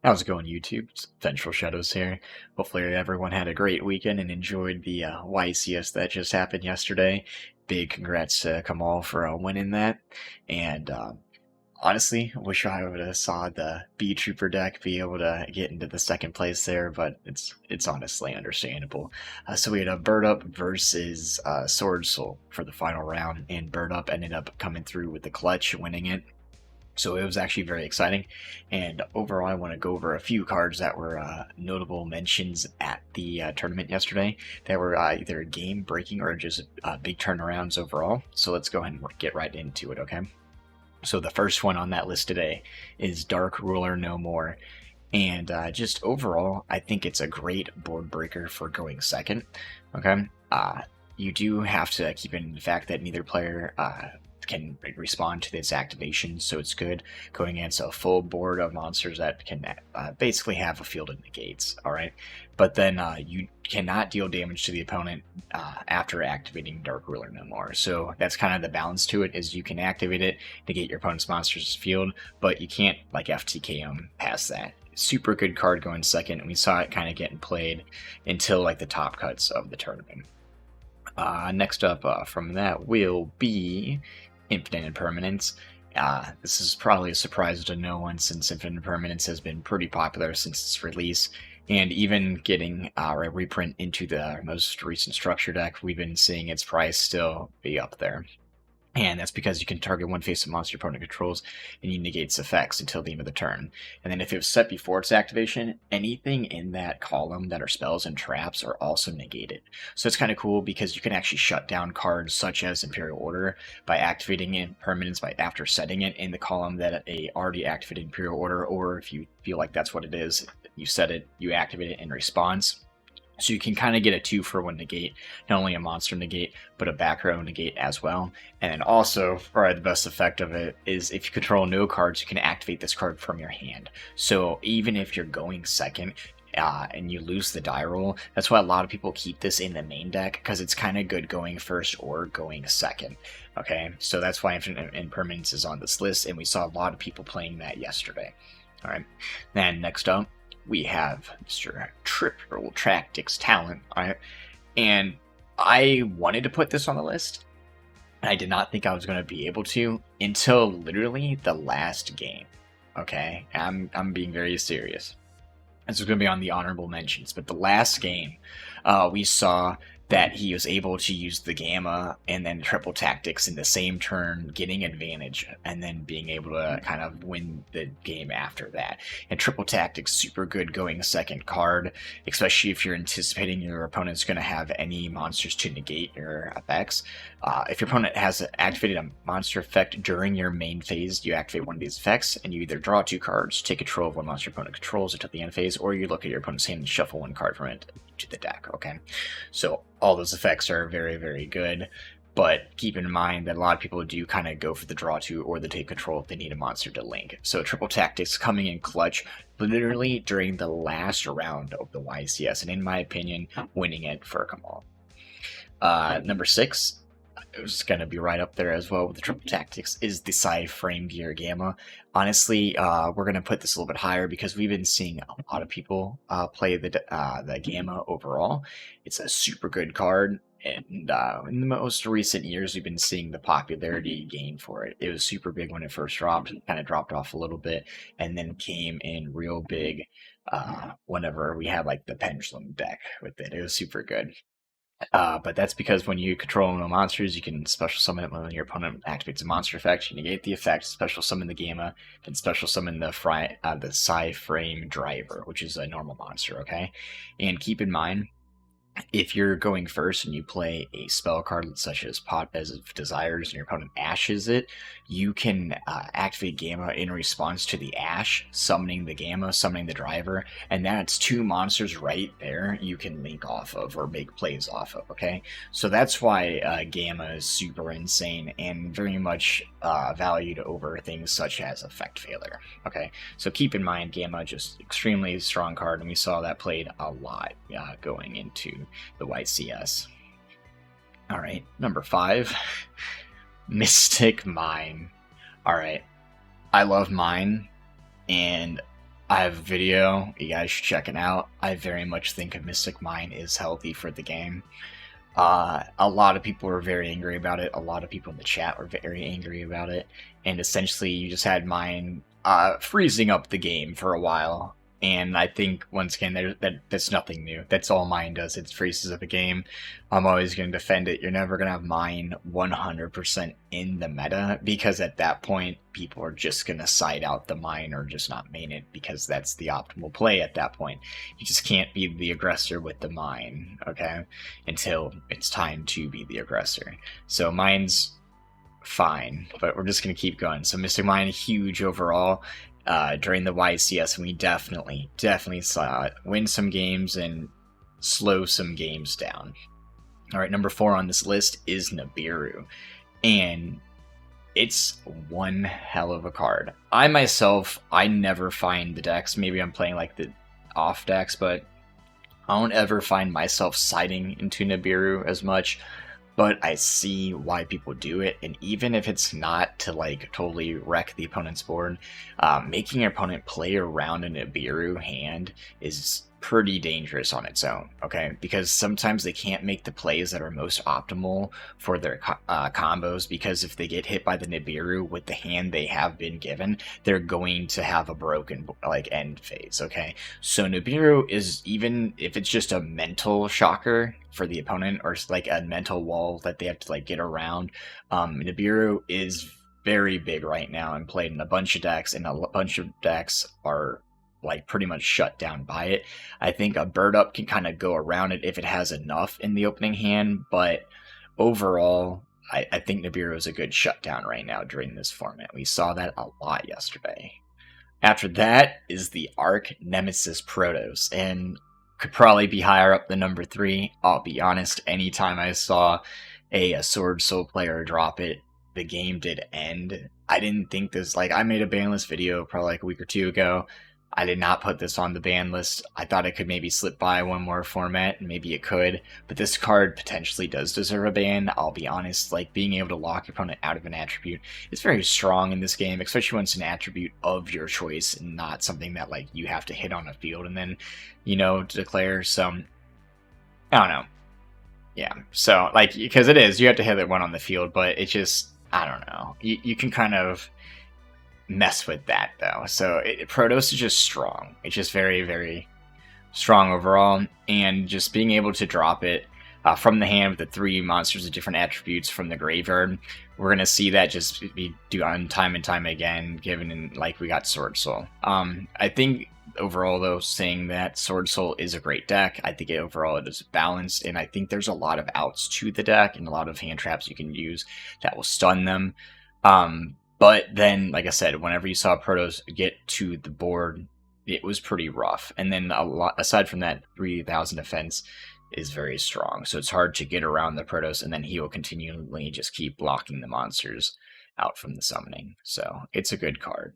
How's it going, YouTube? It's Vengeful Shadows here. Hopefully everyone had a great weekend and enjoyed the YCS that just happened yesterday. Big congrats to Kamal for winning that. And honestly, I wish I would have saw the B Trooper deck be able to get into the second place there, but it's honestly understandable. So we had a Bird Up versus Sword Soul for the final round, and Bird Up ended up coming through with the clutch, winning it. So it was actually very exciting, and overall I want to go over a few cards that were notable mentions at the tournament yesterday that were either game breaking or just big turnarounds overall. So let's go ahead and get right into it, okay? So the first one on that list today is Dark Ruler No More, and just overall I think it's a great board breaker for going second, okay? You do have to keep in the fact that neither player can respond to this activation, so it's good going against a full board of monsters that can basically have a field of negates, alright? But then you cannot deal damage to the opponent after activating Dark Ruler No More. So that's kind of the balance to it, is you can activate it, negate your opponent's monster's field, but you can't like FTK them past that. Super good card going second, and we saw it kind of getting played until like the top cuts of the tournament. Next up from that will be Infinite Impermanence. This is probably a surprise to no one, since Infinite Impermanence has been pretty popular since its release, and even getting a reprint into the most recent structure deck, we've been seeing its price still be up there. And that's because you can target one face of monster your opponent controls, and you negate its effects until the end of the turn. And then if it was set before its activation, anything in that column that are spells and traps are also negated. So it's kind of cool because you can actually shut down cards such as Imperial Order by activating Impermanence after setting it in the column that a already activated Imperial Order, or if you feel like that's what it is, you set it, you activate it in response. So you can kind of get a 2-for-1 negate, not only a monster negate, but a back row negate as well. And then also, probably the best effect of it is if you control no cards, you can activate this card from your hand. So even if you're going second, and you lose the die roll, that's why a lot of people keep this in the main deck, because it's kind of good going first or going second. Okay, so that's why Infinite Impermanence is on this list, and we saw a lot of people playing that yesterday. Alright, then next up, we have Mr. Triple Tactics Talent. And I wanted to put this on the list, and I did not think I was going to be able to until literally the last game. Okay, I'm being very serious. This is going to be on the honorable mentions, but the last game, we saw that he was able to use the Gamma and then Triple Tactics in the same turn, getting advantage, and then being able to kind of win the game after that. And Triple Tactics, super good going second card, especially if you're anticipating your opponent's going to have any monsters to negate your effects. If your opponent has activated a monster effect during your main phase, you activate one of these effects, and you either draw 2 cards, take control of one monster your opponent controls until the end phase, or you look at your opponent's hand and shuffle 1 card from it to the deck, okay? So all those effects are very, very good, but keep in mind that a lot of people do kind of go for the draw 2 or the take control if they need a monster to link. So Triple Tactics coming in clutch literally during the last round of the YCS, and in my opinion, winning it for Kamal. Number 6, it was going to be right up there as well with the Triple Tactics, is the Side Frame Gear Gamma. Honestly, we're going to put this a little bit higher because we've been seeing a lot of people play the Gamma overall. It's a super good card, and in the most recent years, we've been seeing the popularity gain for it. It was super big when it first dropped, kind of dropped off a little bit, and then came in real big whenever we had like the Pendulum deck with it. It was super good. But that's because when you control no monsters, you can special summon it when your opponent activates a monster effect. You negate the effect, special summon the Gamma, then special summon the Side Frame Driver, which is a normal monster, okay? And keep in mind, if you're going first and you play a spell card such as Pot of Desires and your opponent ashes it, you can activate Gamma in response to the ash, summoning the Gamma, summoning the driver, and that's 2 monsters right there you can link off of or make plays off of, okay? So that's why Gamma is super insane and very much valued over things such as Effect Failure, okay? So keep in mind, Gamma, just extremely strong card, and we saw that played a lot going into the YCS. Alright, number 5, Mystic Mine. Alright, I love Mine, and I have a video, you guys should check it out. I very much think a Mystic Mine is healthy for the game. A lot of people were very angry about it. A lot of people in the chat were very angry about it. And essentially, you just had mine freezing up the game for a while. And I think, once again, that's nothing new. That's all mine does. It freezes up a game. I'm always going to defend it. You're never going to have mine 100% in the meta, because at that point, people are just going to side out the mine or just not main it, because that's the optimal play at that point. You just can't be the aggressor with the mine, okay? Until it's time to be the aggressor. So mine's fine, but we're just going to keep going. So Mystic Mine, huge overall. During the YCS, and we definitely saw it win some games and slow some games down. Alright, number 4 on this list is Nibiru, and it's one hell of a card. I myself, I never find the decks, maybe I'm playing like the off decks, but I don't ever find myself siding into Nibiru as much. But I see why people do it, and even if it's not to like totally wreck the opponent's board, making your opponent play around a Nibiru hand is pretty dangerous on its own, okay? Because sometimes they can't make the plays that are most optimal for their combos, because if they get hit by the Nibiru with the hand they have been given, they're going to have a broken like end phase, okay? So Nibiru is, even if it's just a mental shocker for the opponent, or like a mental wall that they have to like get around, Nibiru is very big right now and played in a bunch of decks, and a bunch of decks are like pretty much shut down by it. I think a bird up can kind of go around it if it has enough in the opening hand, but overall, I think Nibiru is a good shutdown right now during this format. We saw that a lot yesterday. After that is the Arc Nemesis Protos, and could probably be higher up than number 3. I'll be honest, anytime I saw a Sword Soul player drop it, the game did end. I didn't think this, like, I made a ban list video probably like a week or 2 ago. I did not put this on the ban list. I thought it could maybe slip by one more format, and maybe it could, but this card potentially does deserve a ban. I'll be honest, like, being able to lock your opponent out of an attribute is very strong in this game, especially when it's an attribute of your choice and not something that, like, you have to hit on a field and then, you know, declare some, I don't know. Yeah, so, like, because it is, you have to hit one on the field, but it just, I don't know. You can kind of mess with that, though. So Protos is just strong. It's just very, very strong overall, and just being able to drop it from the hand with the 3 monsters with different attributes from the graveyard, we're going to see that just be done time and time again, given in, like, we got Sword Soul. I think overall, though, saying that Sword Soul is a great deck, I think overall it is balanced, and I think there's a lot of outs to the deck and a lot of hand traps you can use that will stun them. But then, like I said, whenever you saw Protos get to the board, it was pretty rough. And then a lot, aside from that, 3,000 defense is very strong. So it's hard to get around the Protos, and then he will continually just keep blocking the monsters out from the summoning. So it's a good card.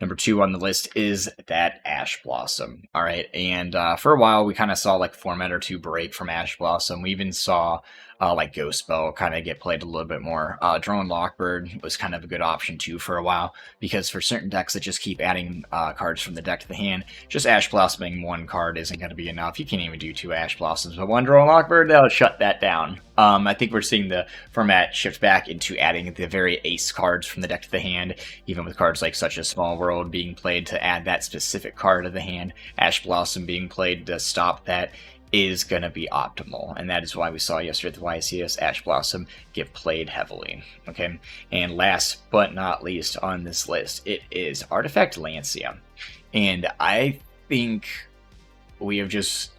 Number 2 on the list is that Ash Blossom. All right, and for a while we kind of saw like format or 2 break from Ash Blossom. We even saw like Ghost Spell kind of get played a little bit more. Drone Lockbird was kind of a good option too for a while, because for certain decks that just keep adding cards from the deck to the hand, just Ash Blossoming 1 card isn't going to be enough. You can't even do 2 Ash Blossoms, but 1 Drone Lockbird, that'll shut that down. I think we're seeing the format shift back into adding the very ace cards from the deck to the hand, even with cards like such as Small World being played to add that specific card to the hand. Ash Blossom being played to stop that is going to be optimal, and that is why we saw yesterday at the YCS Ash Blossom get played heavily. Okay, and last but not least on this list, it is Artifact Lancia, and I think we have just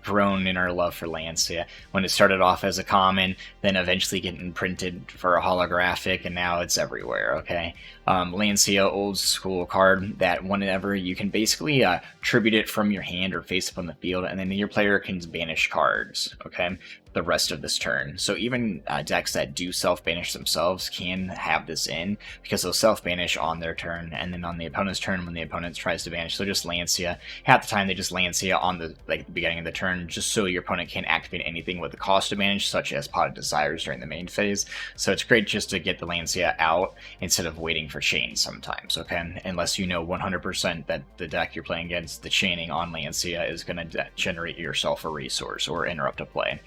grown in our love for Lancia. When it started off as a common, then eventually getting printed for a holographic, and now it's everywhere, okay? Lancia, old school card that whenever you can basically tribute it from your hand or face up on the field, and then your player can banish cards, okay? The rest of this turn. So even decks that do self-banish themselves can have this in, because they'll self-banish on their turn, and then on the opponent's turn when the opponent tries to banish, they'll just Lancia. Half the time they just Lancia on the beginning of the turn, just so your opponent can't activate anything with the cost advantage, such as Pot of Desires during the main phase. So it's great just to get the Lancia out instead of waiting for chained sometimes, okay? Unless you know 100% that the deck you're playing against, the chaining on Lancia is going to generate yourself a resource or interrupt a play.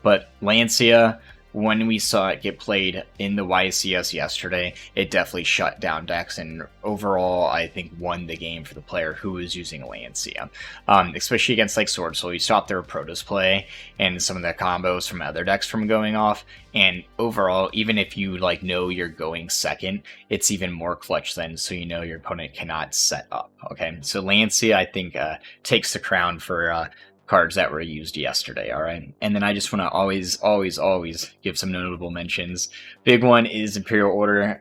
But Lancia, when we saw it get played in the YCS yesterday, it definitely shut down decks and overall, I think, won the game for the player who was using Lancia. Especially against like Sword Soul, you stopped their Protos play and some of the combos from other decks from going off. And overall, even if you like know you're going second, it's even more clutch then, so you know your opponent cannot set up. Okay, so Lancia, I think, takes the crown for cards that were used yesterday, all right? And then I just want to always give some notable mentions. Big one is Imperial Order.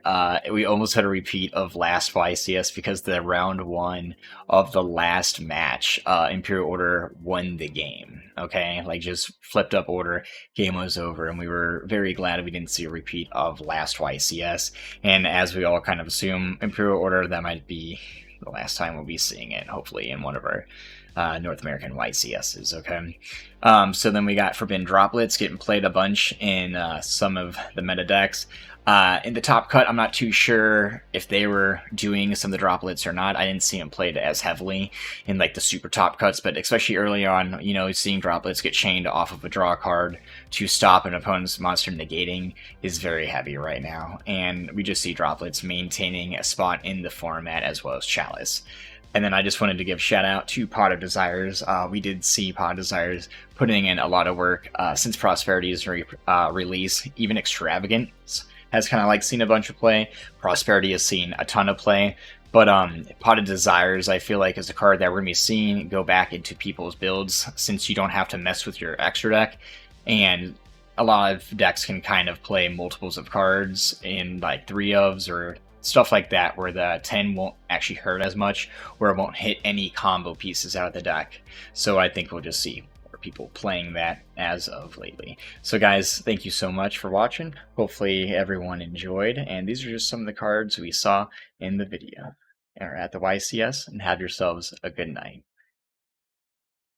We almost had a repeat of last YCS because the round 1 of the last match, Imperial Order won the game, okay? Like, just flipped up order, game was over, and we were very glad we didn't see a repeat of last YCS. And as we all kind of assume, Imperial Order, that might be the last time we'll be seeing it, hopefully, in one of our North American YCSs, okay? So then we got Forbidden Droplets getting played a bunch in some of the meta decks. In the top cut, I'm not too sure if they were doing some of the droplets or not. I didn't see them played as heavily in like the super top cuts, but especially early on, you know, seeing droplets get chained off of a draw card to stop an opponent's monster negating is very heavy right now. And we just see droplets maintaining a spot in the format as well as Chalice. And then I just wanted to give shout out to Pot of Desires. We did see Pot of Desires putting in a lot of work since Prosperity's release. Even Extravagance has kind of like seen a bunch of play. Prosperity has seen a ton of play. But Pot of Desires, I feel like, is a card that we're going to be seeing go back into people's builds since you don't have to mess with your extra deck. And a lot of decks can kind of play multiples of cards in like 3-ofs or stuff like that, where the 10 won't actually hurt as much, or it won't hit any combo pieces out of the deck. So I think we'll just see more people playing that as of lately. So guys, thank you so much for watching. Hopefully everyone enjoyed, and these are just some of the cards we saw in the video or at the YCS, and have yourselves a good night.